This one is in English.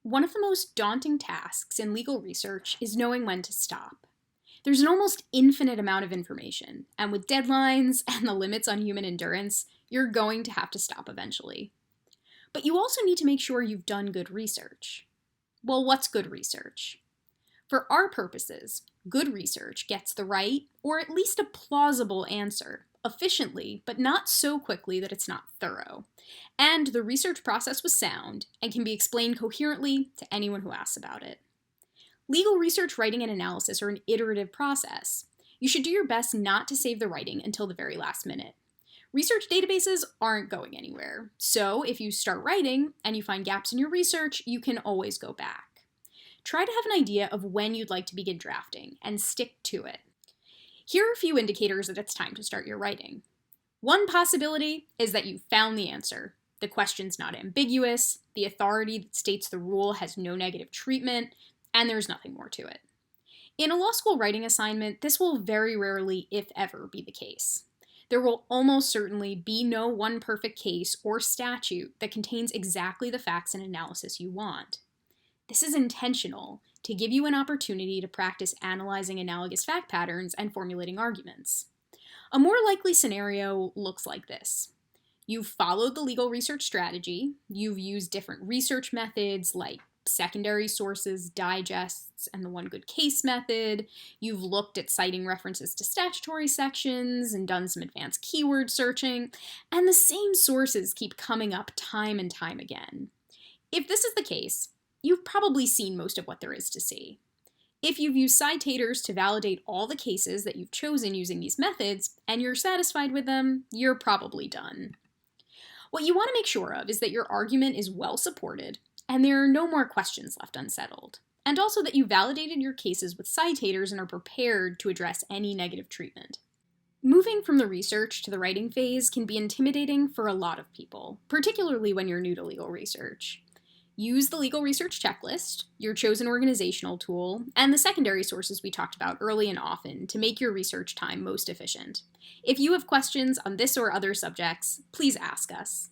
One of the most daunting tasks in legal research is knowing when to stop. There's an almost infinite amount of information, and with deadlines and the limits on human endurance, you're going to have to stop eventually. But you also need to make sure you've done good research. Well, what's good research? For our purposes, good research gets the right, or at least a plausible answer, efficiently, but not so quickly that it's not thorough. And the research process was sound and can be explained coherently to anyone who asks about it. Legal research writing and analysis are an iterative process. You should do your best not to save the writing until the very last minute. Research databases aren't going anywhere, so if you start writing and you find gaps in your research, you can always go back. Try to have an idea of when you'd like to begin drafting and stick to it. Here are a few indicators that it's time to start your writing. One possibility is that you've found the answer. The question's not ambiguous, the authority that states the rule has no negative treatment, and there's nothing more to it. In a law school writing assignment, this will very rarely, if ever, be the case. There will almost certainly be no one perfect case or statute that contains exactly the facts and analysis you want. This is intentional to give you an opportunity to practice analyzing analogous fact patterns and formulating arguments. A more likely scenario looks like this. You've followed the legal research strategy, you've used different research methods like secondary sources, digests, and the one good case method. You've looked at citing references to statutory sections and done some advanced keyword searching, and the same sources keep coming up time and time again. If this is the case, you've probably seen most of what there is to see. If you've used citators to validate all the cases that you've chosen using these methods, and you're satisfied with them, you're probably done. What you want to make sure of is that your argument is well supported, and there are no more questions left unsettled, and also that you validated your cases with citators and are prepared to address any negative treatment. Moving from the research to the writing phase can be intimidating for a lot of people, particularly when you're new to legal research. Use the legal research checklist, your chosen organizational tool, and the secondary sources we talked about early and often to make your research time most efficient. If you have questions on this or other subjects, please ask us.